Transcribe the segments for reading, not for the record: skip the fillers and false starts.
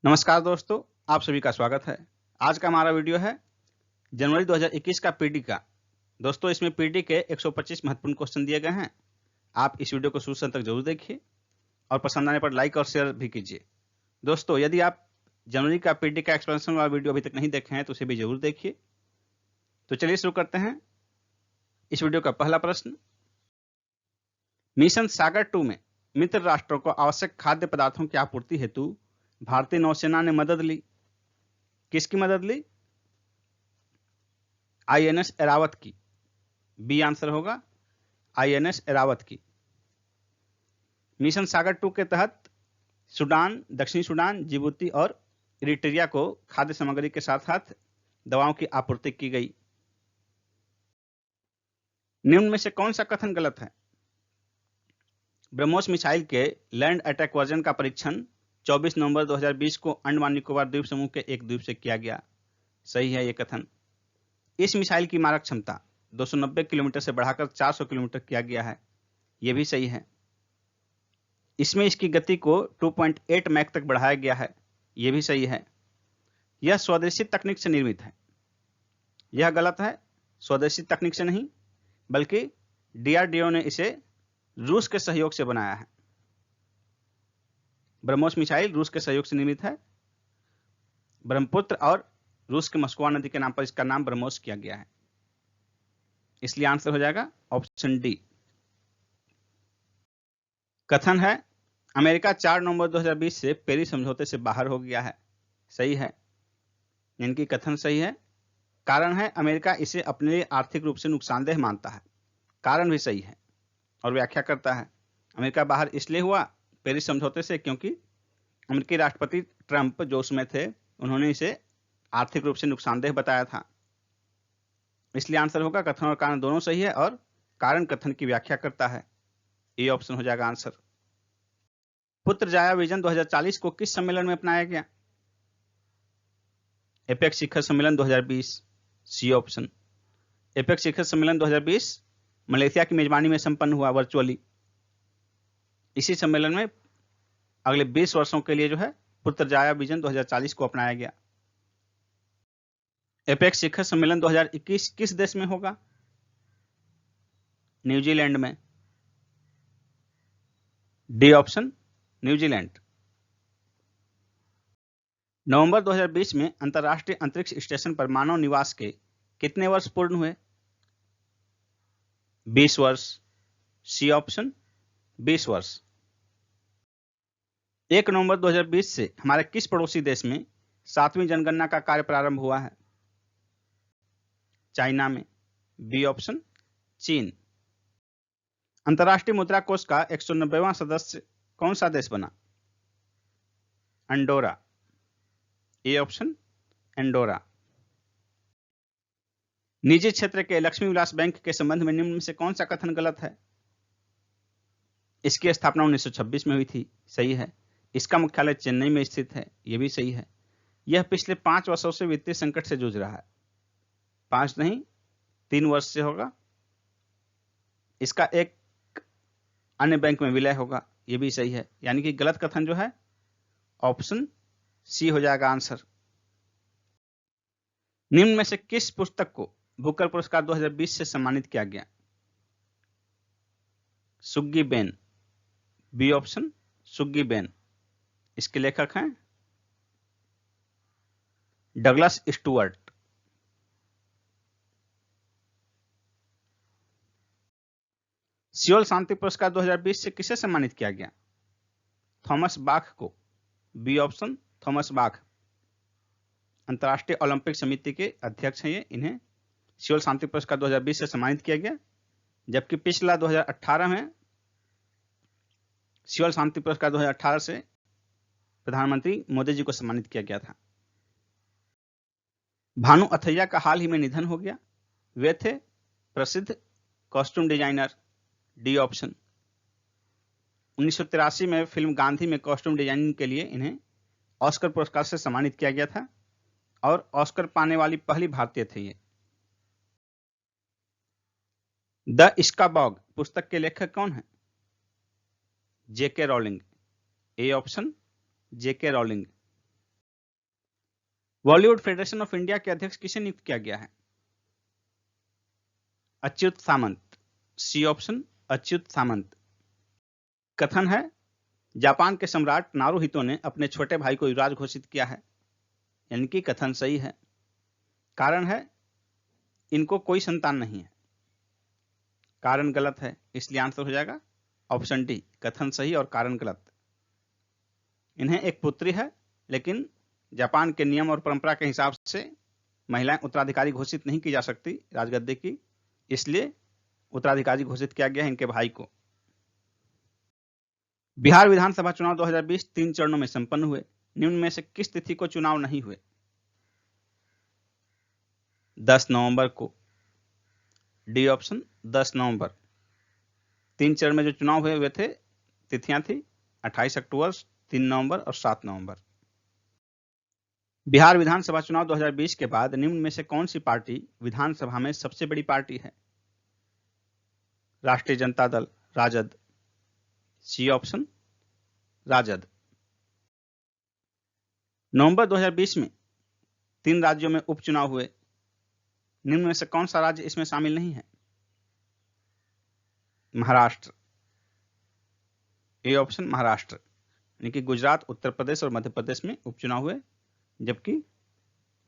नमस्कार दोस्तों, आप सभी का स्वागत है। आज का हमारा वीडियो है जनवरी 2021 का पीडी का। दोस्तों, इसमें पीडी के 125 महत्वपूर्ण क्वेश्चन दिए गए हैं। आप इस वीडियो को शुरू से अंत तक जरूर देखिए और पसंद आने पर लाइक और शेयर भी कीजिए। दोस्तों, यदि आप जनवरी का पीडी का एक्सप्लेनेशन वाला वीडियो अभी तक नहीं देखे हैं तो उसे भी जरूर देखिए। तो चलिए शुरू करते हैं। इस वीडियो का पहला प्रश्न, मिशन सागर 2 में मित्र राष्ट्रों को आवश्यक खाद्य पदार्थों की आपूर्ति हेतु भारतीय नौसेना ने मदद ली। किसकी मदद ली? आईएनएस एरावत की। बी आंसर होगा आईएनएस एरावत की। मिशन सागर 2 के तहत सूडान, दक्षिणी सूडान, जिबूती और इरिट्रिया को खाद्य सामग्री के साथ साथ दवाओं की आपूर्ति की गई। निम्न में से कौन सा कथन गलत है? ब्रह्मोस मिसाइल के लैंड अटैक वर्जन का परीक्षण 24 नवंबर 2020 को अंडमान निकोबार द्वीप समूह के एक द्वीप से किया गया। सही है ये कथन। इस मिसाइल की मारक क्षमता 290 किलोमीटर से बढ़ाकर 400 किलोमीटर किया गया है। यह भी सही है। इसमें इसकी गति को 2.8 मैक तक बढ़ाया गया है। यह भी सही है। यह स्वदेशी तकनीक से निर्मित है। यह गलत है। स्वदेशी तकनीक से नहीं, बल्कि डीआरडीओ ने इसे रूस के सहयोग से बनाया है। ब्रह्मोस मिसाइल रूस के सहयोग से निर्मित है। ब्रह्मपुत्र और रूस के मस्कोवा नदी के नाम पर इसका नाम ब्रह्मोस किया गया है। इसलिए आंसर हो जाएगा ऑप्शन डी। कथन है, अमेरिका 4 नवंबर 2020 से पेरिस समझौते से बाहर हो गया है। सही है। इनकी कथन सही है। कारण है, अमेरिका इसे अपने लिए आर्थिक रूप से नुकसानदेह मानता है। कारण भी सही है और व्याख्या करता है। अमेरिका बाहर इसलिए हुआ पेरिस समझौते से क्योंकि अमेरिकी राष्ट्रपति ट्रंप जो उसमें थे, उन्होंने इसे आर्थिक रूप से नुकसानदेह बताया था। इसलिए आंसर होगा कथन और कारण दोनों सही है और कारण कथन की व्याख्या करता है। ये ऑप्शन हो जाएगा आंसर। पुत्र जाया विजन 2040 को किस सम्मेलन में अपनाया गया? एपेक्स शिखर सम्मेलन 2020। C option. एपेक्स शिखर सम्मेलन 2020 मलेशिया की मेजबानी में संपन्न हुआ वर्चुअली। इसी सम्मेलन में अगले 20 वर्षों के लिए जो है पुत्र जाया विजन 2040 को अपनाया गया। एपेक्स शिखर सम्मेलन 2021 किस देश में होगा? न्यूजीलैंड में। D option, New Zealand. नवंबर 2020 में अंतर्राष्ट्रीय अंतरिक्ष स्टेशन पर मानव निवास के कितने वर्ष पूर्ण हुए? 20 वर्ष। सी ऑप्शन, 20 वर्ष। 1 नवंबर 2020 से हमारे किस पड़ोसी देश में 7वीं जनगणना का कार्य प्रारंभ हुआ है? चाइना में। बी ऑप्शन, चीन। अंतर्राष्ट्रीय मुद्रा कोष का 190वां सदस्य कौन सा देश बना? अंडोरा। A option, Andorra. निजी क्षेत्र के लक्ष्मी विलास बैंक के संबंध में निम्न में से कौन सा कथन गलत है? इसकी स्थापना 1926 में हुई थी। सही है। इसका मुख्यालय चेन्नई में स्थित है। यह भी सही है। यह पिछले 5 वर्षों से वित्तीय संकट से जूझ रहा है। 5 नहीं, 3 वर्ष से होगा। इसका एक अन्य बैंक में विलय होगा। यह भी सही है। यानी कि गलत कथन जो है ऑप्शन सी हो जाएगा आंसर। निम्न में से किस पुस्तक को बुकर पुरस्कार 2020 से सम्मानित किया गया? सुग्गी बेन। B option, Suggi Ben. इसके लेखक हैं डगलस स्टुअर्ट। सियोल शांति पुरस्कार 2020 से किसे सम्मानित किया गया? थॉमस बाख को। बी ऑप्शन, थॉमस बाख। अंतर्राष्ट्रीय ओलंपिक समिति के अध्यक्ष हैं ये। इन्हें सियोल शांति पुरस्कार 2020 से सम्मानित किया गया, जबकि पिछला 2018 में सियोल शांति पुरस्कार 2018 से प्रधानमंत्री मोदी जी को सम्मानित किया गया था। भानु अथैया का हाल ही में निधन हो गया। वे थे प्रसिद्ध कॉस्ट्यूम डिजाइनर। D option. 1983 में फिल्म गांधी में कॉस्ट्यूम डिजाइनिंग के लिए इन्हें ऑस्कर पुरस्कार से सम्मानित किया गया था और ऑस्कर पाने वाली पहली भारतीय थे ये। द स्काबॉग पुस्तक के लेखक कौन है? J K Rowling. A option, J K Rowling. Bollywood Federation of India के अध्यक्ष किसे नियुक्त किया गया है? अच्युत सामंत। C option, Achyuta Samanta. कथन है जापान के सम्राट नारुहितो ने अपने छोटे भाई को युवराज घोषित किया है, यानी कि कथन सही है। कारण है इनको कोई संतान नहीं है। कारण गलत है, इसलिए आंसर हो जाएगा ऑप्शन डी, कथन सही और कारण गलत। इन्हें एक पुत्री है, लेकिन जापान के नियम और परंपरा के हिसाब से महिलाएं उत्तराधिकारी घोषित नहीं की जा सकती राजगद्दी की, इसलिए उत्तराधिकारी घोषित किया गया है इनके भाई को। बिहार विधानसभा चुनाव 2020 3 चरणों में संपन्न हुए। निम्न में से किस तिथि को चुनाव नहीं हुए? 10 नवंबर को। डी ऑप्शन, 10 नवंबर। 3 चरण में जो चुनाव हुए वे थे, तिथियां थी 28 अक्टूबर, 3 नवंबर और 7 नवंबर। बिहार विधानसभा चुनाव 2020 के बाद निम्न में से कौन सी पार्टी विधानसभा में सबसे बड़ी पार्टी है? राष्ट्रीय जनता दल, राजद। C option, Rajad. नवंबर 2020 में 3 राज्यों में उपचुनाव हुए। निम्न में से कौन सा राज्य इसमें शामिल नहीं है? महाराष्ट्र। A option, Maharashtra. यानी कि गुजरात, उत्तर प्रदेश और मध्य प्रदेश में उपचुनाव हुए, जबकि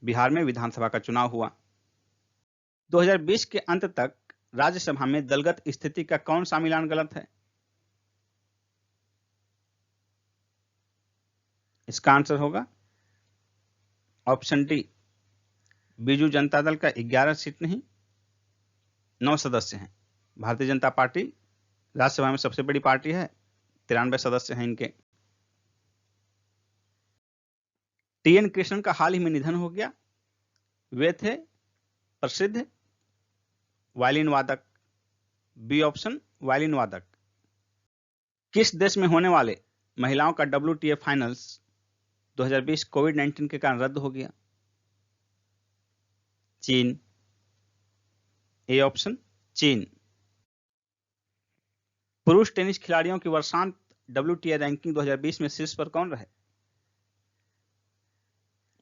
बिहार में विधानसभा का चुनाव हुआ। 2020 के अंत तक राज्यसभा में दलगत स्थिति का कौन सा मिलान गलत है? इसका आंसर होगा ऑप्शन डी, बीजू जनता दल का 11 सीट नहीं 9 सदस्य हैं। भारतीय जनता पार्टी राज्यसभा में सबसे बड़ी पार्टी है, 93 सदस्य हैं इनके। टी.एन. कृष्णन का हाल ही में निधन हो गया। वे थे प्रसिद्ध वायलिन वादक। बी ऑप्शन, वायलिन वादक। किस देश में होने वाले महिलाओं का WTA फाइनल्स 2020 कोविड-19 के कारण रद्द हो गया? चीन। ए ऑप्शन, चीन। पुरुष टेनिस खिलाड़ियों की वर्षांत WTA रैंकिंग 2020 में शीर्ष पर कौन रहे?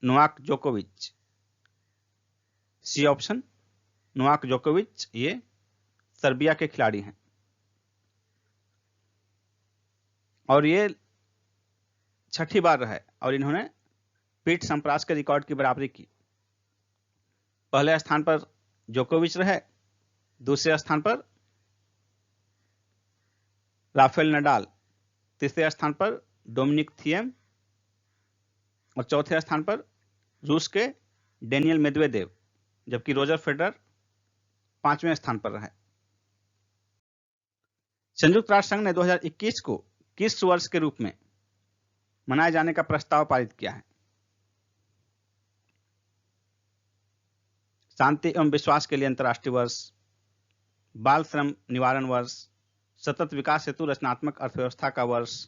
नोवाक जोकोविच। सी ऑप्शन, नोवाक जोकोविच। ये सर्बिया के खिलाड़ी हैं और ये 6ठी बार रहे और इन्होंने पीट सम्प्रास के रिकॉर्ड की बराबरी की। पहले स्थान पर जोकोविच रहे, दूसरे स्थान पर राफेल नडाल, तीसरे स्थान पर डोमिनिक थिएम और चौथे स्थान पर रूस के डेनियल मेदवेदेव, जबकि रोजर फेडरर 5वें स्थान पर रहे। संयुक्त राष्ट्र संघ ने 2021 को किस वर्ष के रूप में मनाए जाने का प्रस्ताव पारित किया है? शांति एवं विश्वास के लिए अंतर्राष्ट्रीय वर्ष, बाल श्रम निवारण वर्ष, सतत विकास हेतु रचनात्मक अर्थव्यवस्था का वर्ष,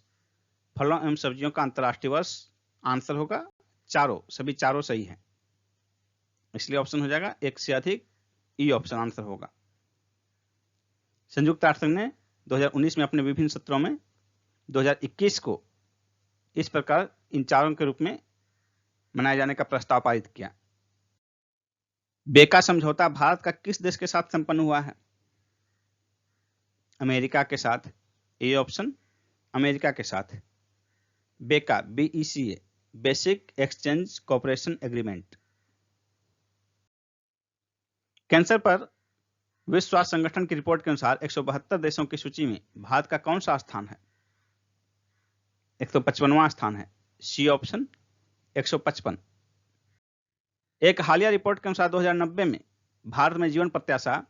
फलों एवं सब्जियों का अंतर्राष्ट्रीय वर्ष। आंसर होगा चारों, सभी चारों सही है, इसलिए ऑप्शन हो जाएगा एक से अधिक। ई ऑप्शन आंसर होगा। संयुक्त राष्ट्र संघ ने 2019 में अपने विभिन्न सत्रों में 2021 को इस प्रकार इन चारों के रूप में मनाए जाने का प्रस्ताव पारित किया। बेका समझौता भारत का किस देश के साथ संपन्न हुआ है? अमेरिका के साथ। ए ऑप्शन, अमेरिका के साथ। बेका, BECA, basic exchange cooperation agreement. Cancer पर विश्व स्वास्थ्य संगठन की रिपोर्ट के अनुसार 172 देशों की सूची में भारत का कौन सा स्थान है? 155वां स्थान है। C option, 155। एक हालिया रिपोर्ट के अनुसार 2090 में भारत में जीवन प्रत्याशा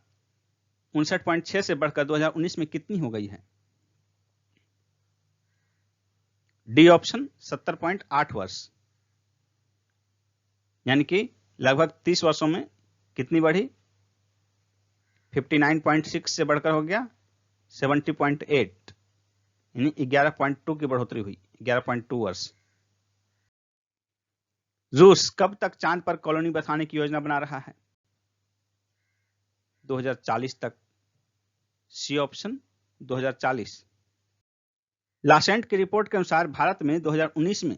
59.6 से बढ़कर 2019 में कितनी हो गई है? डी ऑप्शन, 70.8 वर्ष। यानी कि लगभग 30 वर्षों में कितनी बढ़ी? 59.6 से बढ़कर हो गया 70.8, यानी 11.2 की बढ़ोतरी हुई, 11.2 वर्ष। रूस कब तक चांद पर कॉलोनी बसाने की योजना बना रहा है? 2040 तक। C option, 2040। लासेंट की रिपोर्ट के अनुसार भारत में 2019 में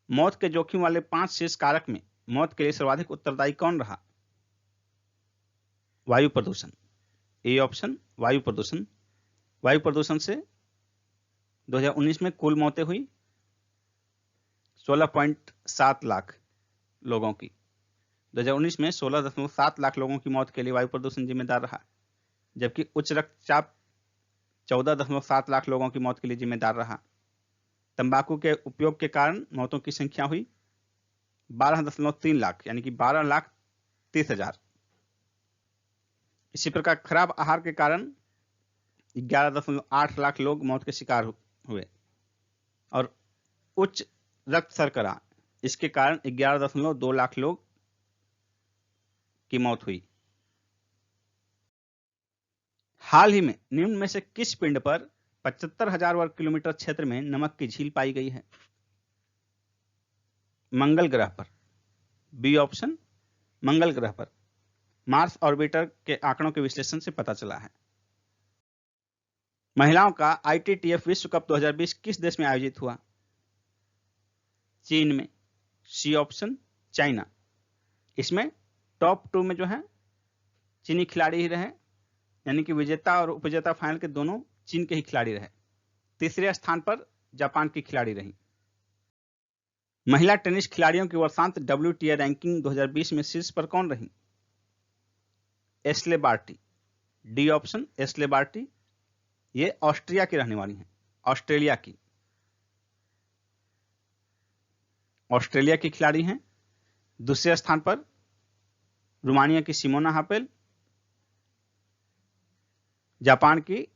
मौत के जोखिम वाले 5 शीर्ष कारक में मौत के लिए सर्वाधिक उत्तरदायी कौन रहा? वायु प्रदूषण। ए ऑप्शन वायु प्रदूषण। वायु प्रदूषण से 2019 में कुल मौतें हुई 16.7 लाख लोगों की। 2019 में 16.7 लाख लोगों की मौत के लिए वायु प्रदूषण जिम्मेदार रहा, जबकि उच्च रक्तचाप 14.7 लाख लोगों की मौत के लिए जिम्मेदार रहा। तंबाकू के उपयोग के कारण मौतों की संख्या हुई 12.3 लाख, यानी कि 12,30,000। इसी प्रकार खराब आहार के कारण 11.8 लाख लोग मौत के शिकार हुए और उच्च रक्त शर्करा, इसके कारण 11.2 लाख लोग की मौत हुई। हाल ही में निम्न में से किस पिंड पर 75,000 वर्ग किलोमीटर क्षेत्र में नमक की झील पाई गई है? मंगल ग्रह पर। बी ऑप्शन मंगल ग्रह पर। मार्स ऑर्बिटर के आंकड़ों के विश्लेषण से पता चला है। महिलाओं का ITTF विश्व कप 2020 किस देश में आयोजित हुआ? चीन में। C option China. इसमें टॉप 2 में जो है चीनी खिलाड़ी ही रहे, यानी कि विजेता और उपविजेता फाइनल के दोनों चीन के ही खिलाड़ी रहे। तीसरे स्थान पर जापान की खिलाड़ी रही। महिला टेनिस खिलाड़ियों की वर्षांत WTA रैंकिंग 2020 में शीर्ष पर कौन रही? Ashleigh Barty. D option Ashleigh Barty. ये ऑस्ट्रिया की रहने वाली हैं, ऑस्ट्रेलिया की। ऑस्ट्रेलिया की खिलाड़ी हैं। दूसरे स्थान पर रोमानिया की सिमोना हापेल, जापान की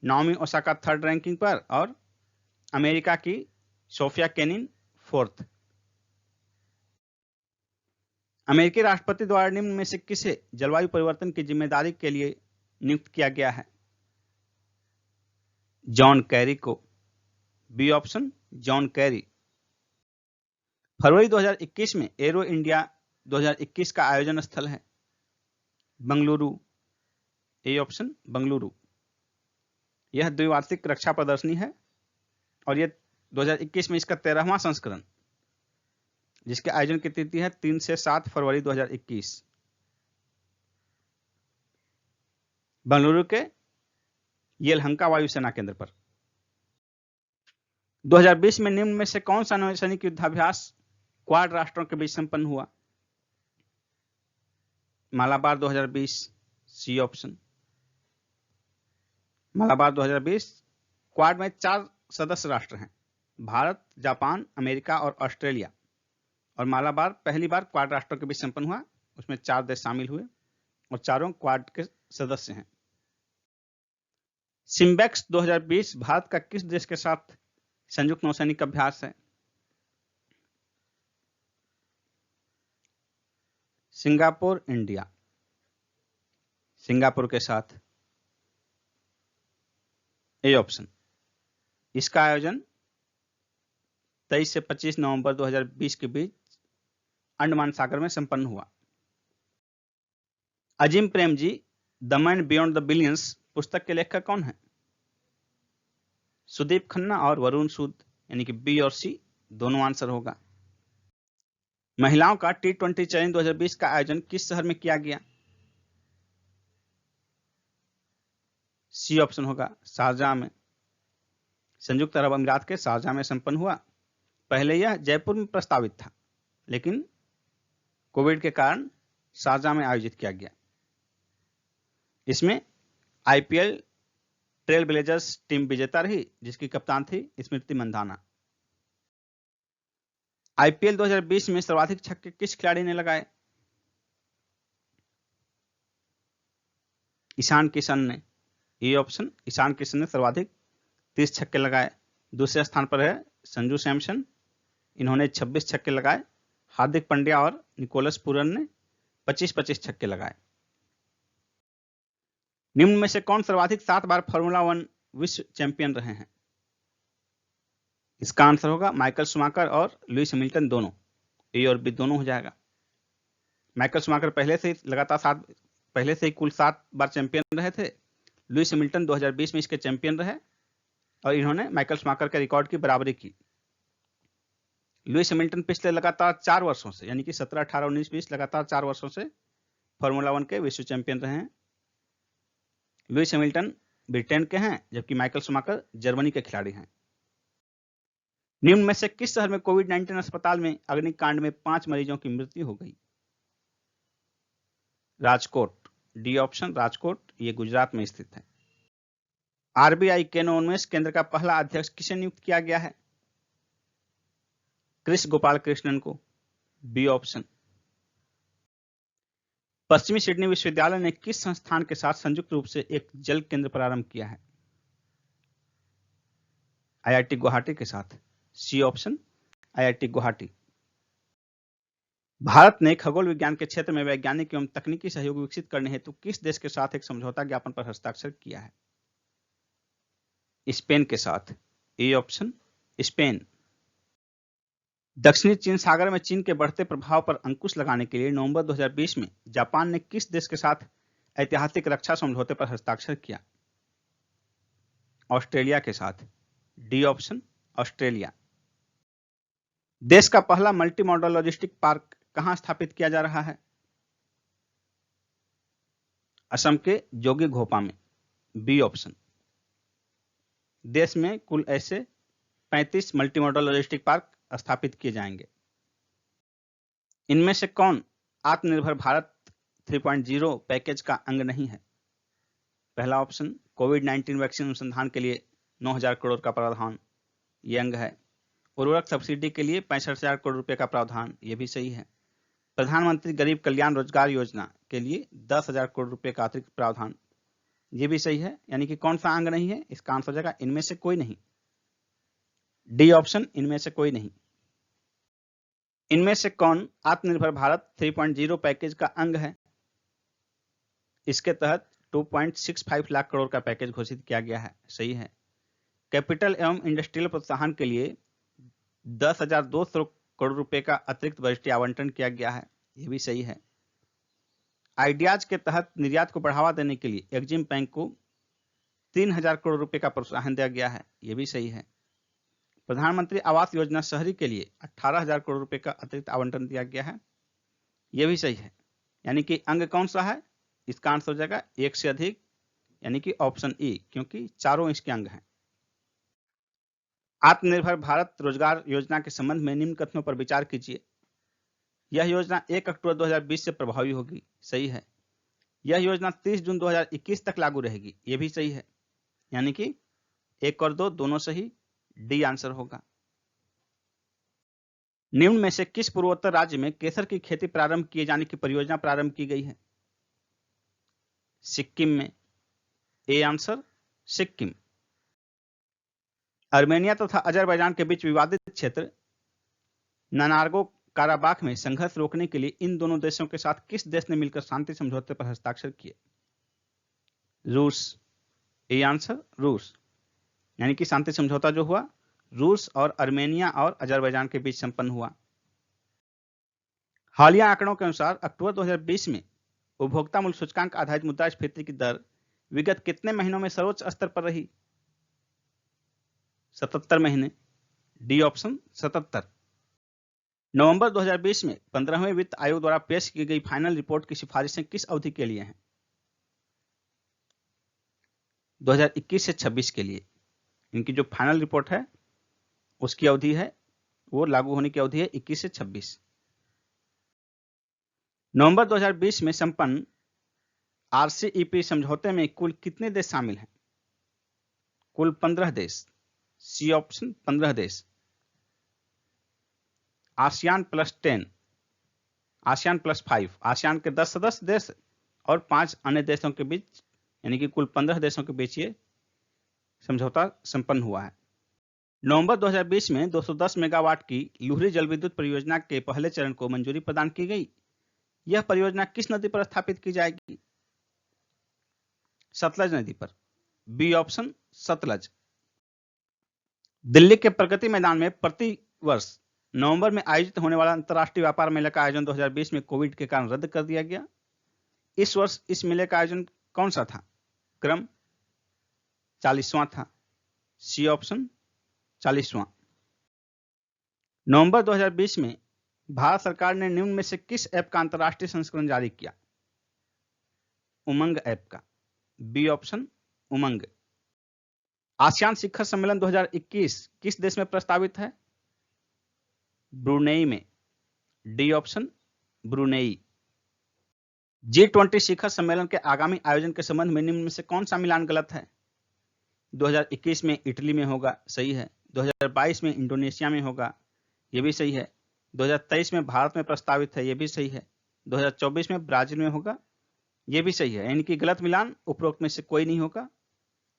नाओमी ओसाका थर्ड रैंकिंग पर और अमेरिका की सोफिया केनिन फोर्थ। अमेरिकी राष्ट्रपति द्वारा निम्न में से किसे जलवायु परिवर्तन की जिम्मेदारी के लिए नियुक्त किया गया है? जॉन कैरी को। B option John Kerry. फरवरी 2021 में एरो इंडिया 2021 का आयोजन स्थल है बंगलुरु। A option Bengaluru. यह द्विवार्षिक रक्षा प्रदर्शनी है और यह 2021 में इसका 13वां संस्करण, जिसके आयोजन की तिथि है 3 से 7 फरवरी 2021। बंगलुरु के येलहंका वायुसेना केंद्र पर। 2020 में निम्न में से कौन सा नौसैनिक युद्धाभ्यास क्वाड राष्ट्रों के बीच संपन्न हुआ? Malabar 2020। C option Malabar 2020। Quad में 4 सदस्य राष्ट्र हैं, भारत, जापान, अमेरिका और ऑस्ट्रेलिया। और मालाबार पहली बार क्वाड राष्ट्रों के बीच संपन्न हुआ, उसमें 4 देश शामिल हुए और चारों क्वाड के सदस्य हैं। सिम्बेक्स 2020 भारत का किस देश के साथ संयुक्त नौसैनिक अभ्यास है? Singapore, India. सिंगापुर के साथ। A option. इसका आयोजन 23 से 25 नवंबर 2020 के बीच अंडमान सागर में संपन्न हुआ। Azim Premji the man beyond the billions पुस्तक के लेखक कौन है? सुदीप खन्ना और वरुण सूद, यानी कि बी और सी दोनों आंसर होगा। महिलाओं का T20 चैलेंज 2020 का आयोजन किस शहर में किया गया? सी ऑप्शन होगा शारजाह में। संयुक्त अरब अमीरात के शारजाह में संपन्न हुआ। पहले यह जयपुर में प्रस्तावित था, लेकिन कोविड के कारण शारजाह में आयोजित किया गया। इसमें IPL ट्रेल ब्लेजर्स टीम विजेता रही, जिसकी कप्तान थी स्मृति मंधाना। IPL 2020 में सर्वाधिक छक्के किस खिलाड़ी ने लगाए? ईशान किशन ने। ये ऑप्शन ईशान किशन ने सर्वाधिक 30 छक्के लगाए। दूसरे स्थान पर है संजू सैमसन, इन्होंने 26 छक्के लगाए। हार्दिक पांड्या और निकोलस पूरन ने 25-25 छक्के लगाए। निम्न में से कौन सर्वाधिक 7 बार फार्मूला 1 विश्व चैंपियन रहे हैं? इसका आंसर होगा माइकल शुमाकर और लुइस हैमिल्टन दोनों। ए और बी दोनों हो जाएगा। माइकल शुमाकर पहले से ही कुल 7 बार चैंपियन रहे थे। लुइस हैमिल्टन 2020 में इसके चैंपियन रहे और इन्होंने माइकल शुमाकर के रिकॉर्ड की बराबरी की। लुइस हैमिल्टन पिछले लगातार 4 वर्षों से यानी कि 17, 18, 19, 20 लगातार 4 वर्षों से फॉर्मूला 1 के विश्व चैंपियन रहे हैं। लुइस हैमिल्टन ब्रिटेन के हैं, जबकि माइकल शूमाकर जर्मनी के खिलाड़ी हैं। निम्न में से किस शहर में कोविड-19 अस्पताल में अग्निकांड में 5 मरीजों की मृत्यु हो गई? राजकोट। डी ऑप्शन राजकोट, ये गुजरात में स्थित है। आरबीआई के नवोन्मेष केंद्र का पहला अध्यक्ष किसे नियुक्त किया गया है? कृष्ण गोपाल कृष्णन को। B option. पश्चिमी सिडनी विश्वविद्यालय ने किस संस्थान के साथ संयुक्त रूप से एक जल केंद्र प्रारंभ किया है? आईआईटी गुवाहाटी के साथ। C option, IIT Guwahati. भारत ने खगोल विज्ञान के क्षेत्र में वैज्ञानिक एवं तकनीकी सहयोग विकसित करने हेतु किस देश के साथ एक समझौता ज्ञापन पर हस्ताक्षर किया है? स्पेन के साथ। A option, Spain. दक्षिणी चीन सागर में चीन के बढ़ते प्रभाव पर अंकुश लगाने के लिए नवंबर 2020 में जापान ने किस देश के साथ ऐतिहासिक रक्षा समझौते पर हस्ताक्षर किया? ऑस्ट्रेलिया के साथ। D option, Australia. देश का पहला मल्टी मॉडल लॉजिस्टिक पार्क कहां स्थापित किया जा रहा है? असम के जोगीघोपा में। B option. देश में कुल ऐसे 35 मल्टी मॉडल लॉजिस्टिक पार्क स्थापित किए जाएंगे। इनमें से कौन आत्मनिर्भर भारत 3.0 पैकेज का अंग नहीं है? पहला ऑप्शन, कोविड-19 वैक्सीन अनुसंधान के लिए 9,000 करोड़ का प्रावधान, ये अंग है। उर्वरक सब्सिडी के लिए 65,000 करोड़ रुपए का प्रावधान, ये भी सही है। प्रधानमंत्री गरीब कल्याण रोजगार योजना के लिए 10,000 करोड़ रुपए का अतिरिक्त प्रावधान, ये भी सही है। यानी कि कौन सा अंग नहीं है? इसका आंसर हो जाएगा इनमें से कोई नहीं। डी ऑप्शन, इनमें से कोई नहीं। इनमें से कौन आत्मनिर्भर भारत 3.0 पैकेज का अंग है? इसके तहत 2.65 लाख करोड़ का पैकेज घोषित किया गया है, सही है। कैपिटल एवं इंडस्ट्रियल प्रोत्साहन के लिए 10,200 करोड़ रुपए का अतिरिक्त बजटीय आवंटन किया गया है, यह भी सही है। आइडियाज के तहत निर्यात को बढ़ावा देने के लिए एक्जिम बैंक को 3,000 करोड़ रुपए का प्रोत्साहन दिया गया है, यह भी सही है। प्रधानमंत्री आवास योजना शहरी के लिए 18,000 करोड़ रुपए का अतिरिक्त आवंटन दिया गया है, यह भी सही है। यानी कि अंग कौन सा है? इसका आंसर हो जाएगा एक से अधिक, यानी कि ऑप्शन ई, क्योंकि चारों इसके अंग हैं। आत्मनिर्भर भारत रोजगार योजना के संबंध में निम्न कथनों पर विचार कीजिए। यह योजना 1 अक्टूबर 2020 से प्रभावी होगी, सही है। यह योजना 30 जून 2021 तक लागू रहेगी, यह भी सही है। यानी कि 1 और 2 दोनों सही, डी आंसर होगा। निम्न में से किस पूर्वोत्तर राज्य में केसर की खेती प्रारंभ किए जाने की परियोजना प्रारंभ की गई है? सिक्किम में। A answer, Sikkim. आर्मेनिया तथा अजरबैजान के बीच विवादित क्षेत्र नागोर्नो काराबाख में संघर्ष रोकने के लिए इन दोनों देशों के साथ किस देश ने मिलकर शांति समझौते पर हस्ताक्षर किए? रूस। ए आंसर, रूस। यानी कि शांति समझौता जो हुआ रूस और आर्मेनिया और अजरबैजान के बीच संपन्न हुआ। हालिया आंकड़ों के अनुसार अक्टूबर 2020 में उपभोक्ता मूल्य सूचकांक आधारित मुद्रास्फीति की दर विगत कितने महीनों में सर्वोच्च स्तर पर रही? 77 महीने। D option, 77। नवंबर 2020 में 15वें वित्त आयोग द्वारा पेश की गई फाइनल रिपोर्ट की सिफारिशें किस अवधि के लिए हैं? 2021 से 26 के लिए। इनकी जो फाइनल रिपोर्ट है उसकी अवधि है, वो लागू होने की अवधि है 21 से 26। नवंबर 2020 में संपन्न आरसीईपी समझौते में कुल कितने देश शामिल हैं? कुल 15 देश। सी ऑप्शन, 15 देश। ASEAN plus 10, ASEAN plus 5, ASEAN के 10 सदस्य देश और 5 अन्य देशों के बीच, यानी कि कुल 15 देशों के बीच ये समझौता संपन्न हुआ है। नवंबर 2020 में 210 मेगावाट की लुहरी जल विद्युत परियोजना के पहले चरण को मंजूरी प्रदान की गई। यह परियोजना किस नदी पर स्थापित की जाएगी? सतलज नदी पर। B option, Sutlej. दिल्ली के प्रगति मैदान में प्रति वर्ष नवंबर में आयोजित होने वाला अंतर्राष्ट्रीय व्यापार मेले का आयोजन 2020 में कोविड के कारण रद्द कर दिया गया। इस वर्ष इस मेले का आयोजन कौन सा था? क्रम 40वां था। C option, 40वां। नवंबर 2020 में भारत सरकार ने निम्न में से किस ऐप का अंतर्राष्ट्रीय संस्करण जारी किया? उमंग ऐप का। बी ऑप्शन उमंग। आसियान शिखर सम्मेलन 2021 किस देश में प्रस्तावित है? ब्रुनेई में। D option Brunei. G20 शिखर सम्मेलन के आगामी आयोजन के संबंध में निम्न में से कौन सा मिलान गलत है? 2021 में इटली में होगा, सही है। 2022 में इंडोनेशिया में होगा, ये भी सही है। 2023 में भारत में प्रस्तावित है, ये भी सही है। 2024 में ब्राजील में होगा, ये भी सही है। यानी कि गलत मिलान उपरोक्त में से कोई नहीं होगा।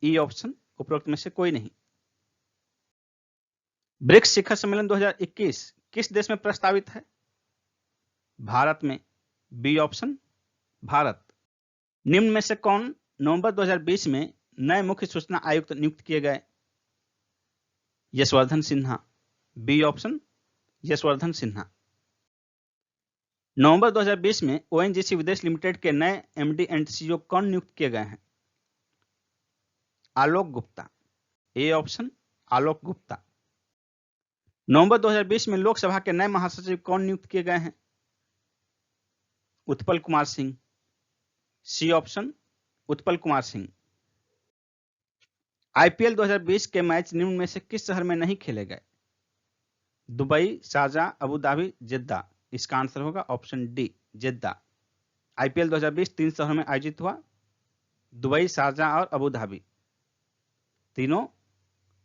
ई ऑप्शन उपरोक्त में से कोई नहीं। ब्रिक्स शिखर सम्मेलन 2021 किस देश में प्रस्तावित है? भारत में। B option Bharat. निम्न में से कौन नवंबर 2020 में नए मुख्य सूचना आयुक्त नियुक्त किए गए? यशवर्धन सिन्हा। B option Yashvardhan Sinha. नवंबर 2020 में ओएनजीसी विदेश लिमिटेड के नए एमडी एंड सीईओ कौन नियुक्त किए गए हैं? आलोक गुप्ता। A option Alok Gupta. नवंबर 2020 में लोकसभा के नए महासचिव कौन नियुक्त किए गए हैं? Utpal Kumar Singh. C option Utpal Kumar Singh. IPL 2020 के मैच निम्न में से किस शहर में नहीं खेले गए? दुबई, शारजाह, अबू धाबी, जेद्दा। इसका आंसर होगा ऑप्शन डी जेद्दा। आईपीएल 2020 तीन शहरों में आयोजित हुआ, दुबई, शारजाह और अबू धाबी। तीनों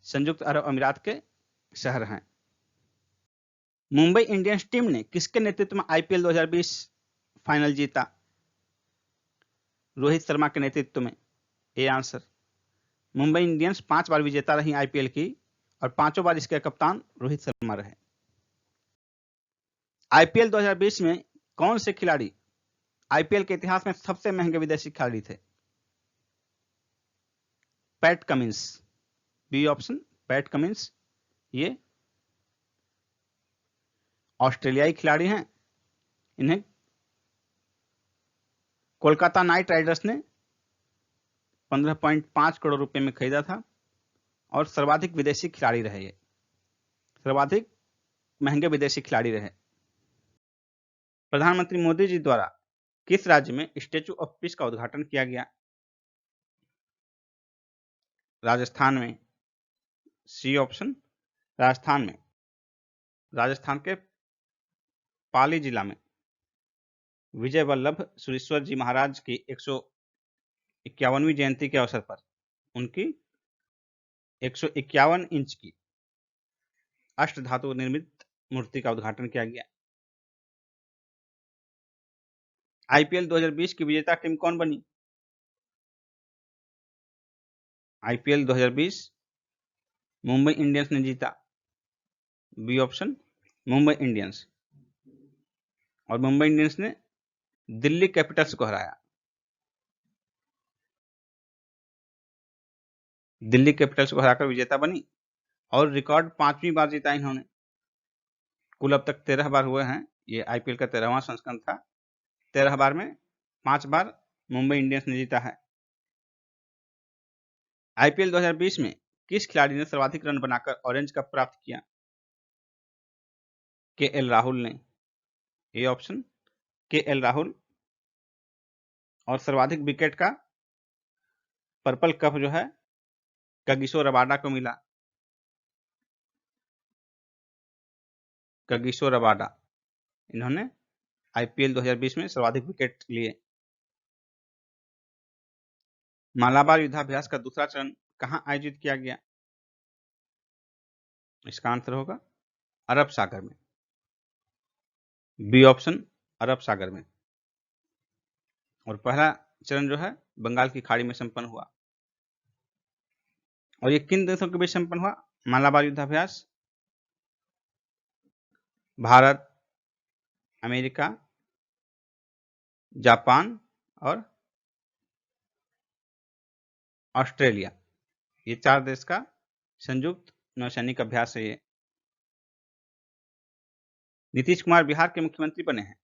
संयुक्त अरब अमीरात के शहर हैं। मुंबई इंडियंस टीम ने किसके नेतृत्व में आईपीएल 2020 फाइनल जीता? रोहित शर्मा के नेतृत्व में। A answer. मुंबई इंडियंस 5 बार विजेता रही आईपीएल की और 5 बार इसके कप्तान रोहित शर्मा रहे। आईपीएल 2020 में कौन से खिलाड़ी आईपीएल के इतिहास में सबसे महंगे विदेशी खिलाड़ी थे? Pat Cummins. B option Pat Cummins. ये ऑस्ट्रेलियाई खिलाड़ी हैं। इन्हें कोलकाता नाइट राइडर्स ने 15.5 करोड़ रुपए में खरीदा था और सर्वाधिक विदेशी खिलाड़ी रहे। ये सर्वाधिक महंगे विदेशी खिलाड़ी रहे। प्रधानमंत्री मोदी जी द्वारा किस राज्य में स्टैच्यू ऑफ पीस का उद्घाटन किया गया? राजस्थान में। सी ऑप्शन राजस्थान में। राजस्थान के पाली जिला में विजय वल्लभ सुरेश्वर जी महाराज की 151वीं जयंती के अवसर पर उनकी 151 इंच की अष्ट धातु निर्मित मूर्ति का उद्घाटन किया गया। आईपीएल 2020 की विजेता टीम कौन बनी? आईपीएल 2020 मुंबई इंडियंस ने जीता। B option Mumbai Indians. और मुंबई इंडियंस ने दिल्ली कैपिटल्स को हराया। दिल्ली कैपिटल्स को हराकर विजेता बनी और रिकॉर्ड 5वीं बार जीता इन्होंने। कुल अब तक 13 बार हुए हैं। ये आईपीएल का 13वां संस्करण था। 13 बार में 5 बार मुंबई इंडियंस ने जीता है। आईपीएल 2020 में किस खिलाड़ी ने सर्वाधिक रन बनाकर ऑरेंज कप प्राप्त किया? केएल राहुल ने। A option KL Rahul. और सर्वाधिक विकेट का पर्पल कप जो है कगिसो रबाडा को मिला। कगिसो रबाडा इन्होंने आईपीएल 2020 में सर्वाधिक विकेट लिए। मालाबार युद्धाभ्यास का दूसरा चरण कहां आयोजित किया गया? इसका आंसर होगा अरब सागर में। बी ऑप्शन अरब सागर में। और पहला चरण जो है बंगाल की खाड़ी में संपन्न हुआ। और ये किन देशों के बीच संपन्न हुआ? मालाबार युद्धाभ्यास भारत, अमेरिका, जापान और ऑस्ट्रेलिया। ये 4 देश का संयुक्त नौसैनिक अभ्यास है ये। नीतीश कुमार बिहार के मुख्यमंत्री बने हैं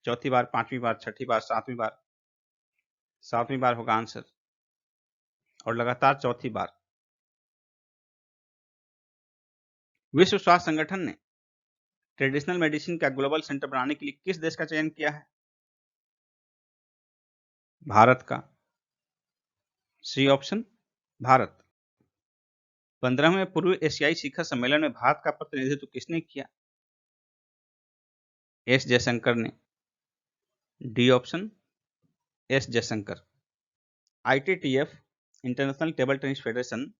चौथी बार, 5वीं बार, 6ठी बार, 7वीं बार। 7वीं बार होगा आंसर और लगातार चौथी बार। विश्व स्वास्थ्य संगठन ने ट्रेडिशनल मेडिसिन का ग्लोबल सेंटर बनाने के लिए किस देश का चयन किया है? भारत का। C option Bharat. 15वें पूर्व एशियाई शिखर सम्मेलन में भारत का प्रतिनिधित्व किसने किया? एस जयशंकर ने। D option S Jaishankar. ITTF international table tennis federation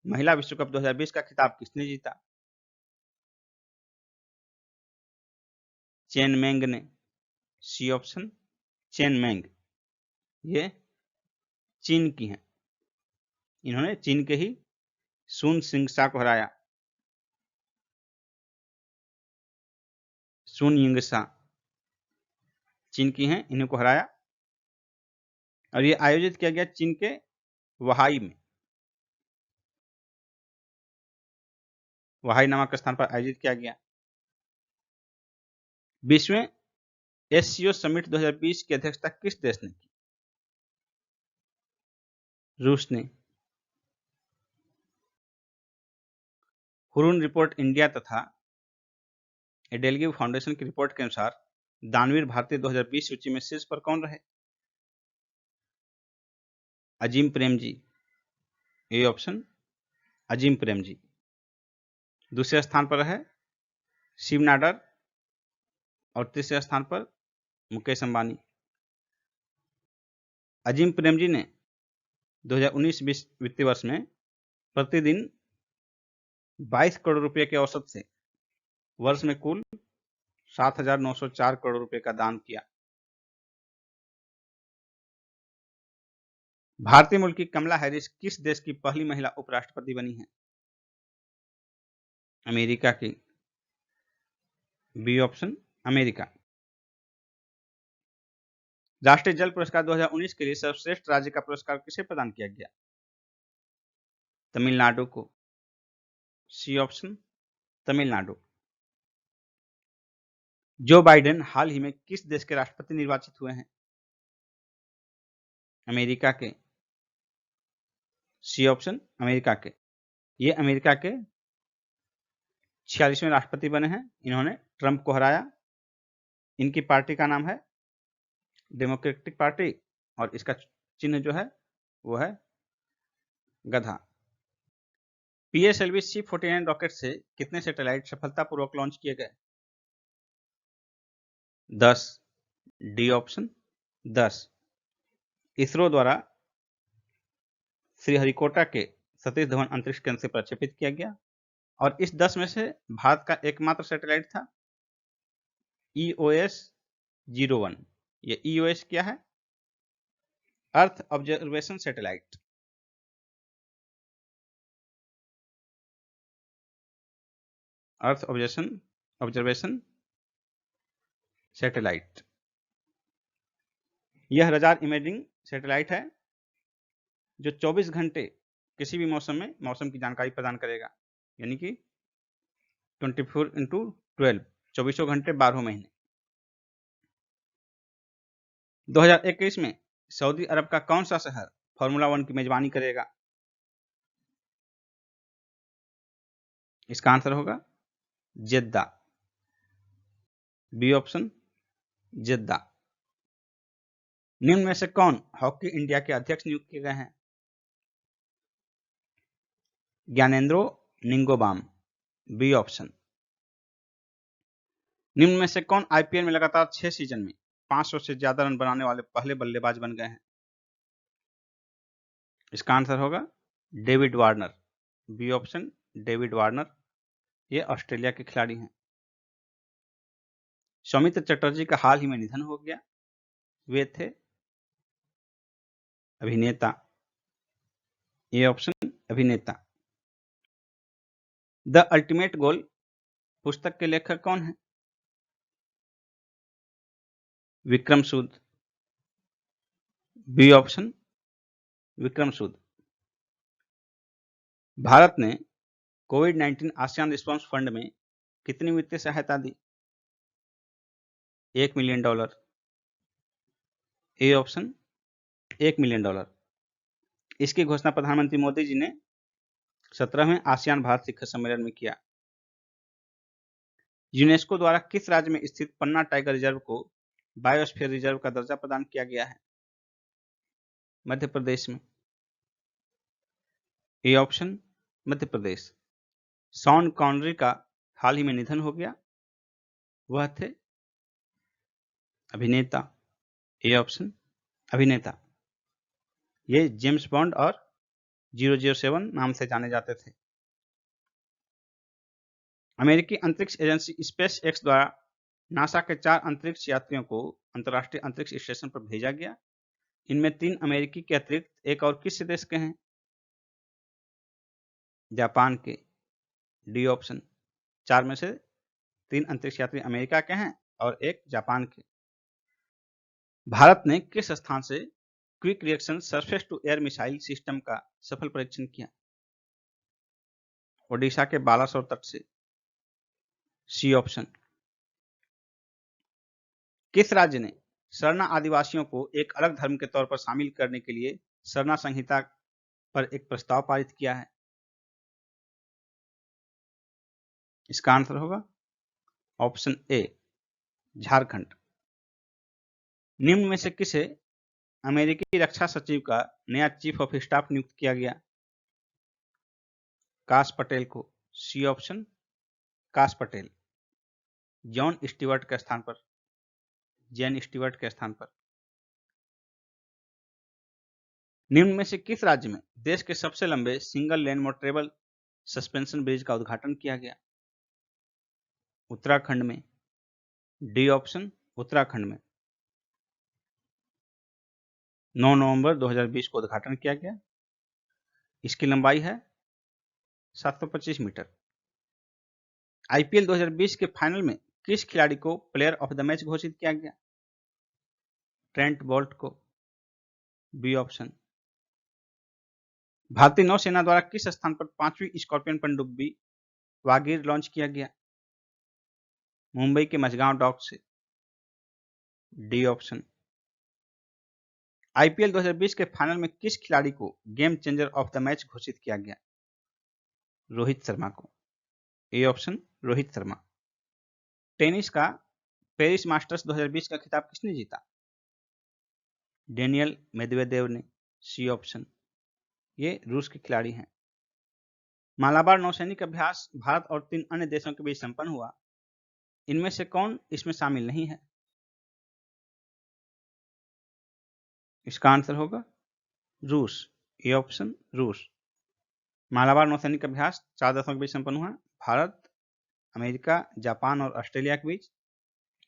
महिला विश्व कप 2020 का खिताब किसने जीता? चेन मेंग ने। C option Chen Meng. ये चीन की हैं। इन्होंने चीन के ही सुन सिंगसा को हराया। सुन यिंगसा चीन की हैं, इन्हीं को हराया। और ये आयोजित किया गया चीन के वहाई में। वहाई नामक स्थान पर आयोजित किया गया। 20वें SCO समिट 2020 की अध्यक्षता किस देश ने की? रूस ने। हुरून रिपोर्ट इंडिया तथा एडेलगिव फाउंडेशन की रिपोर्ट के अनुसार दानवीर भारतीय 2020 सूची में शीर्ष पर कौन रहे? अजीम प्रेम जी। ए ऑप्शन अजीम प्रेम जी। दूसरे स्थान पर है शिव नाडर और तीसरे स्थान पर मुकेश अंबानी। अजीम प्रेम जी ने 2019-20 वित्तीय वर्ष में प्रतिदिन 22 करोड़ रुपए के औसत से वर्ष में कुल 7,904 करोड़ रुपए का दान किया। भारतीय मूल की कमला हैरिस किस देश की पहली महिला उपराष्ट्रपति बनी है? अमेरिका की। B option America. राष्ट्रीय जल पुरस्कार 2019 के लिए सर्वश्रेष्ठ राज्य का पुरस्कार किसे प्रदान किया गया? तमिलनाडु को। C option Tamil Nadu. Joe Biden हाल ही में किस देश के राष्ट्रपति निर्वाचित हुए हैं? अमेरिका के। सी ऑप्शन अमेरिका के। ये अमेरिका के 46वें राष्ट्रपति बने हैं। इन्होंने ट्रंप को हराया। इनकी पार्टी का नाम है डेमोक्रेटिक पार्टी और इसका चिन्ह जो है वो है गधा। PSLV C-49 रॉकेट से कितने सैटेलाइट सफलतापूर्वक लॉन्च किए गए? 10। D option 10। इसरो द्वारा श्रीहरिकोटा के सतीश धवन अंतरिक्ष केंद्र से प्रक्षेपित किया गया और इस 10 में से भारत का एकमात्र सैटेलाइट था EOS-01। ये EOS क्या है? Earth observation satellite. Earth observation satellite. यह रडार इमेजिंग सैटेलाइट है जो 24 घंटे किसी भी मौसम में मौसम की जानकारी प्रदान करेगा, यानी कि 24x12 24 घंटे 12 महीने। 2021 में सऊदी अरब का कौन सा शहर फॉर्मूला 1 की मेजबानी करेगा? इसका आंसर होगा जेद्दा। बी ऑप्शन जेद्दा। निम्न में से कौन हॉकी इंडिया के अध्यक्ष नियुक्त किए गए हैं? ज्ञानेंद्रो निंगोबाम। B option. निम्न में से कौन IPL में लगातार 6 सीजन में 500 से ज्यादा रन बनाने वाले पहले बल्लेबाज बन गए हैं? इसका आंसर होगा David Warner. B option David Warner. ये ऑस्ट्रेलिया के खिलाड़ी हैं। सौमित्र चटर्जी का हाल ही में निधन हो गया। वे थे अभिनेता। ये ऑप्शन अभिनेता। द अल्टीमेट गोल पुस्तक के लेखक कौन है? विक्रम सूद। बी ऑप्शन विक्रम सूद। भारत ने कोविड-19 आसियान रिस्पांस फंड में कितनी वित्तीय सहायता दी? $1 मिलियन। A option $1 million. इसकी घोषणा प्रधानमंत्री मोदी जी ने 17वें आसियान भारत शिखर सम्मेलन में किया। यूनेस्को द्वारा किस राज्य में स्थित पन्ना टाइगर रिजर्व को बायोस्फीयर रिजर्व का दर्जा प्रदान किया गया है? मध्य प्रदेश में। A option Madhya Pradesh. Sean Connery का हाल ही में निधन हो गया, वह थे अभिनेता। ए ऑप्शन अभिनेता। ये जेम्स बॉन्ड और 007 नाम से जाने जाते थे। अमेरिकी अंतरिक्ष एजेंसी स्पेस एक्स द्वारा नासा के 4 अंतरिक्ष यात्रियों को अंतर्राष्ट्रीय अंतरिक्ष स्टेशन पर भेजा गया। इनमें 3 अमेरिकी के अतिरिक्त एक और किस देश के हैं? जापान के। D option. 4 में से 3 अंतरिक्ष यात्री अमेरिका के हैं और एक जापान के। भारत ने किस स्थान से quick reaction surface to air missile system का सफल परीक्षण किया? ओडिशा के बालासोर तट से। C option. किस राज्य ने सरना आदिवासियों को एक अलग धर्म के तौर पर शामिल करने के लिए सरना संहिता पर एक प्रस्ताव पारित किया है? इसका आंसर होगा ऑप्शन ए, झारखंड। निम्न में से किसे अमेरिकी रक्षा सचिव का नया चीफ ऑफ स्टाफ नियुक्त किया गया? काश पटेल को। सी ऑप्शन, काश पटेल। जॉन स्टीवर्ट के स्थान पर, जेन स्टीवर्ट के स्थान पर। निम्न में से किस राज्य में देश के सबसे लंबे single lane motorable suspension bridge का उद्घाटन किया गया? उत्तराखंड में। डी ऑप्शन, उत्तराखंड में। 9 नवंबर 2020 को उद्घाटन किया गया। इसकी लंबाई है 725 मीटर। आईपीएल 2020 के फाइनल में किस खिलाड़ी को प्लेयर ऑफ द मैच घोषित किया गया? ट्रेंट बोल्ट को। B option. भारतीय नौसेना द्वारा किस स्थान पर 5वीं स्कॉर्पियन पनडुब्बी वागीर लॉन्च किया गया? मुंबई के मझगांव डॉक से। D option. आईपीएल 2020 के फाइनल में किस खिलाड़ी को game changer of the match घोषित किया गया? रोहित शर्मा को। A option, Rohit Sharma. Tennis का पेरिस मास्टर्स 2020 का खिताब किसने जीता? डेनियल मेदवेदेव ने। C option. ये रूस के खिलाड़ी हैं। मालाबार नौसैनिक अभ्यास भारत और 3 अन्य देशों के बीच संपन्न हुआ। इनमें से कौन इसमें शामिल नहीं है? इसका आंसर होगा रूस। ए ऑप्शन, रूस। मालाबार नौसैनिक अभ्यास 4 देशों के बीच संपन्न हुआ, भारत, अमेरिका, जापान और ऑस्ट्रेलिया के बीच।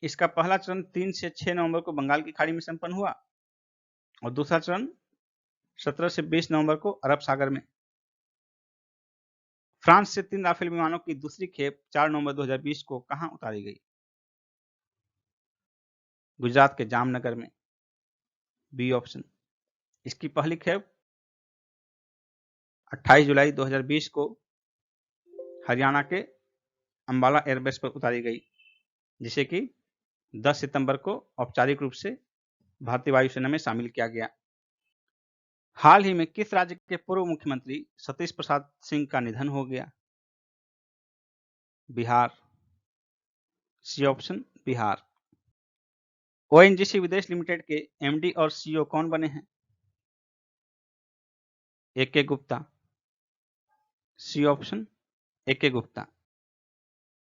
इसका पहला चरण 3 से 6 नवंबर को बंगाल की खाड़ी में संपन्न हुआ और दूसरा चरण 17 से 20 नवंबर को अरब सागर में। फ्रांस से 3 राफेल विमानों की दूसरी खेप 4 नवंबर 2020 को कहां उतारी गई? गुजरात के जामनगर में। B option. इसकी पहली खेप 28 जुलाई 2020 को हरियाणा के अंबाला एयरबेस पर उतारी गई, जिसे कि 10 सितंबर को औपचारिक रूप से भारतीय वायुसेना में शामिल किया गया। हाल ही में किस राज्य के पूर्व मुख्यमंत्री सतीश प्रसाद सिंह का निधन हो गया? Bihar. C option, Bihar. ONGC Videsh Limited के एमडी और सीईओ कौन बने हैं? A K. Gupta. C option, A K. Gupta.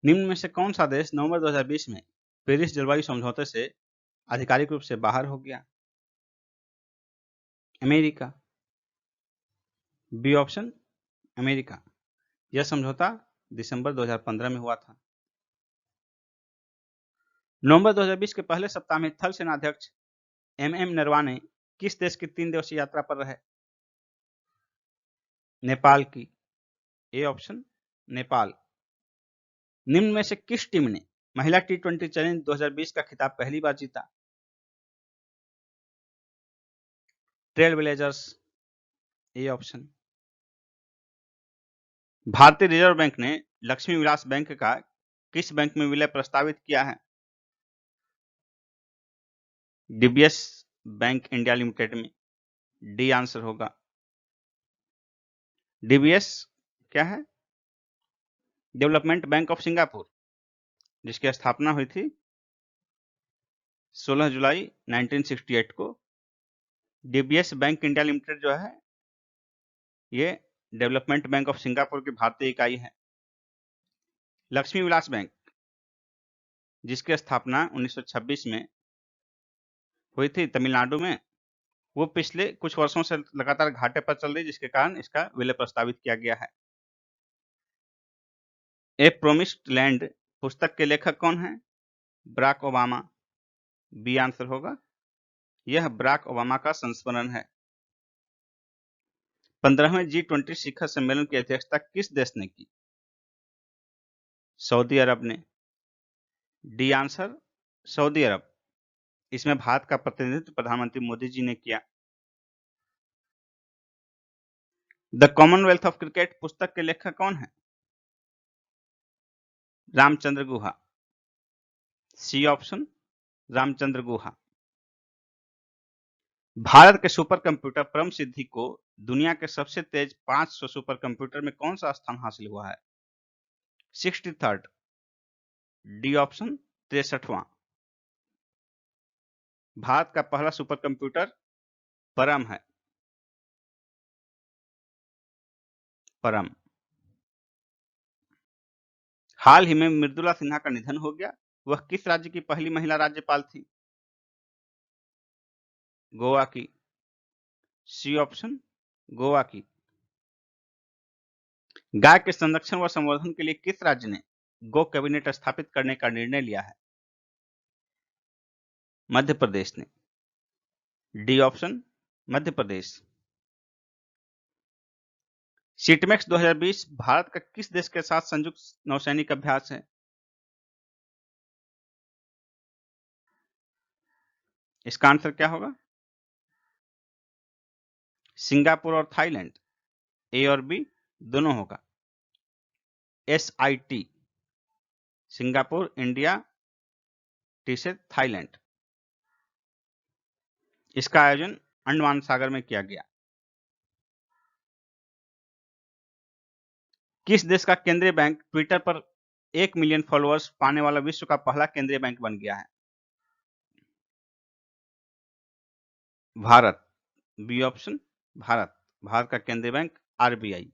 निम्न में से कौन सा देश नवंबर 2020 में पेरिस जलवायु समझौते से आधिकारिक रूप से बाहर हो गया? अमेरिका। B option, America. यह समझौता दिसंबर 2015 में हुआ था। नवंबर 2020 के पहले सप्ताह में थल सेनाध्यक्ष एमएम नरवाने किस देश की 3 दिवसीय यात्रा पर रहे? नेपाल की। A option, Nepal. निम्न में से किस टीम ने महिला टी20 चैलेंज 2020 का खिताब पहली बार जीता? Trail blazers. A option. भारतीय रिजर्व बैंक ने लक्ष्मी विलास बैंक का किस बैंक में विलय प्रस्तावित किया है? डीबीएस बैंक इंडिया लिमिटेड में। डी आंसर होगा। डीबीएस क्या है? Development bank of Singapore. जिसकी स्थापना हुई थी 16 जुलाई 1968 को। डीबीएस बैंक इंडिया लिमिटेड जो है ये डेवलपमेंट बैंक ऑफ सिंगापुर की भारतीय इकाई है। लक्ष्मी विलास बैंक जिसकी स्थापना 1926 में हुई थी तमिलनाडु में, वो पिछले कुछ वर्षों से लगातार घाटे पर चल रही, जिसके कारण इसका विलय प्रस्तावित किया गया है। ए प्रोमिस्ड लैंड पुस्तक के लेखक कौन है? Barack Obama. बी आंसर होगा। यह बराक ओबामा का संस्मरण है। 15वें G20 शिखर सम्मेलन की अध्यक्षता किस देश ने की? सऊदी अरब ने। डी आंसर सऊदी अरब। इसमें भारत का प्रतिनिधित्व प्रधानमंत्री मोदी जी ने किया। द कॉमनवेल्थ ऑफ क्रिकेट पुस्तक के लेखक कौन है? रामचंद्र गुहा। C option Ramachandra Guha. भारत के सुपर कंप्यूटर परम सिद्धि को दुनिया के सबसे तेज 500 सुपर कंप्यूटर में कौन सा स्थान हासिल हुआ है? 63rd। D option 63वां। भारत का पहला सुपर कंप्यूटर परम है। परम। हाल ही में मृदुला सिन्हा का निधन हो गया, वह किस राज्य की पहली महिला राज्यपाल थी? गोवा की। सी ऑप्शन गोवा की। गाय के संरक्षण व संवर्धन के लिए किस राज्य ने गो कैबिनेट स्थापित करने का निर्णय लिया है? मध्य प्रदेश ने। D option Madhya Pradesh. सीटमैक्स 2020 भारत का किस देश के साथ संयुक्त नौसैनिक अभ्यास है? इसका आंसर क्या होगा? सिंगापुर और थाईलैंड। ए और बी दोनों होगा। SIT सिंगापुर, इंडिया, टी से थाईलैंड। इसका आयोजन अंडमान सागर में किया गया। किस देश का केंद्रीय बैंक ट्विटर पर 1 मिलियन फॉलोअर्स पाने वाला विश्व का पहला केंद्रीय बैंक बन गया है? भारत। B option Bharat. भारत का केंद्रीय बैंक RBI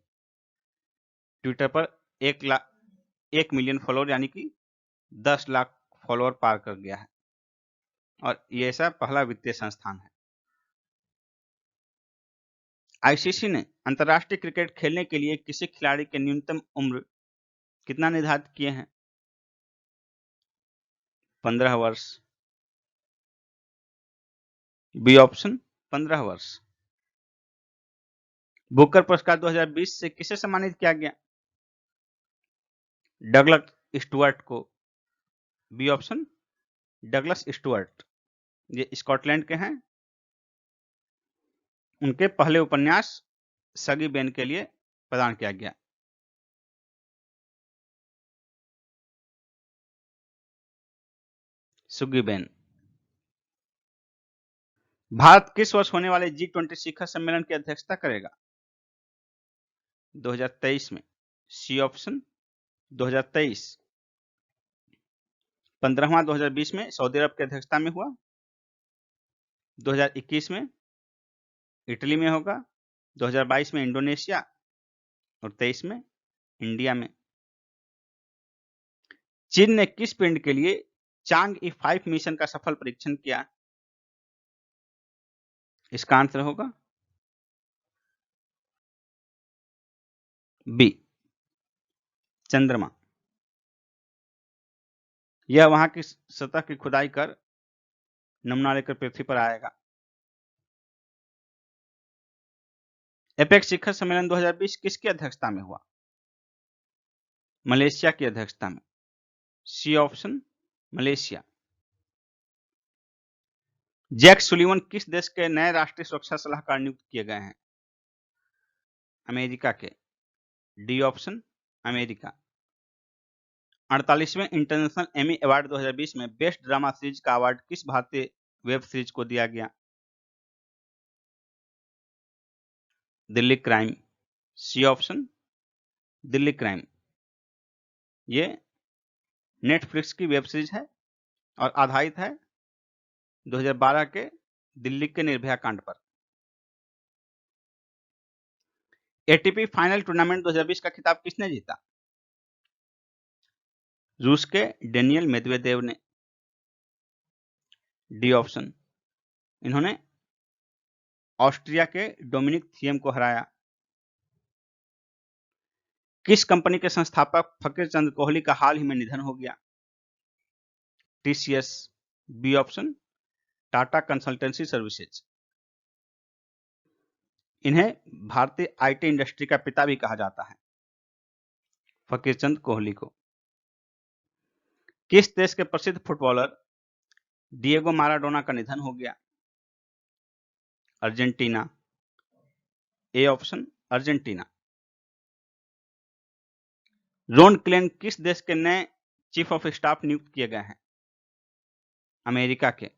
ट्विटर पर 1 मिलियन फॉलोअर यानी कि 10 लाख फॉलोअर पार कर गया है और ये ऐसा पहला वित्तीय संस्थान है। ICC ने अंतर्राष्ट्रीय क्रिकेट खेलने के लिए किसी खिलाड़ी की न्यूनतम उम्र कितना निर्धारित किए हैं? 15 वर्ष। बी ऑप्शन 15 वर्ष। बुकर पुरस्कार 2020 से किसे सम्मानित किया गया? डगलस स्टुअर्ट को। बी ऑप्शन डगलस स्टुअर्ट, ये स्कॉटलैंड के हैं। उनके पहले उपन्यास सगी बेन के लिए प्रदान किया गया। Swiggy Ben. भारत किस वर्ष होने वाले G20 शिखर सम्मेलन की अध्यक्षता करेगा? 2023 में। C option 2023। 15वां 2020 में सऊदी अरब की अध्यक्षता में हुआ। 2021 में इटली में होगा। 2022 में इंडोनेशिया और 23 में इंडिया में। चीन ने किस पिंड के लिए चांग-ई 5 मिशन का सफल परीक्षण किया? इसका आंसर होगा बी चंद्रमा। यह वहां की सतह की खुदाई कर नमूना लेकर पृथ्वी पर आएगा। एपेक्स शिखर सम्मेलन 2020 किसकी अध्यक्षता में हुआ? मलेशिया की अध्यक्षता में। C option Malaysia. Jake Sullivan किस देश के नए राष्ट्रीय सुरक्षा सलाहकार नियुक्त किए गए हैं? अमेरिका के। D option America. 48वें इंटरनेशनल एमी अवार्ड 2020 में बेस्ट ड्रामा सीरीज का अवार्ड किस भारतीय वेब सीरीज को दिया गया? Delhi crime. C option Delhi crime. ये नेटफ्लिक्स की वेब सीरीज है और आधारित है 2012 के दिल्ली के निर्भया कांड पर। एटीपी फाइनल टूर्नामेंट 2020 का खिताब किसने जीता? रूस के डेनियल मेदवेदेव ने। D option. इन्होंने ऑस्ट्रिया के डोमिनिक थिएम को हराया। किस कंपनी के संस्थापक फकीर चंद कोहली का हाल ही में निधन हो गया? TCS. B option, Tata consultancy services. इन्हें भारतीय आईटी इंडस्ट्री का पिता भी कहा जाता है, फकीर चंद कोहली को। किस देश के प्रसिद्ध फुटबॉलर डिएगो माराडोना का निधन हो गया? Argentina. A option, Argentina. Ron Klain किस देश के नए चीफ ऑफ स्टाफ नियुक्त किए गए हैं? अमेरिका के।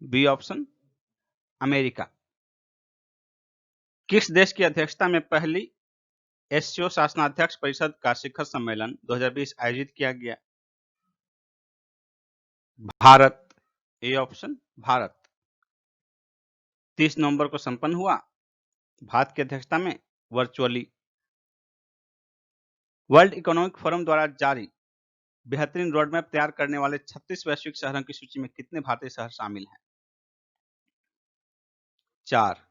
B option, America. किस देश की अध्यक्षता में पहली एससीओ शासनाध्यक्ष परिषद का शिखर सम्मेलन 2020 आयोजित किया गया? भारत। A option, Bharat. 30 नवंबर को संपन्न हुआ, भारत की अध्यक्षता में वर्चुअली। वर्ल्ड इकोनॉमिक फोरम द्वारा जारी बेहतरीन रोडमैप तैयार करने वाले 36 वैश्विक शहरों की सूची में कितने भारतीय शहर शामिल हैं? 4।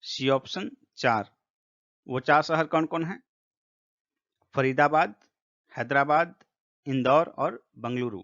C option, 4। वो 4 शहर कौन कौन हैं? फरीदाबाद, हैदराबाद, इंदौर और बंगलुरु।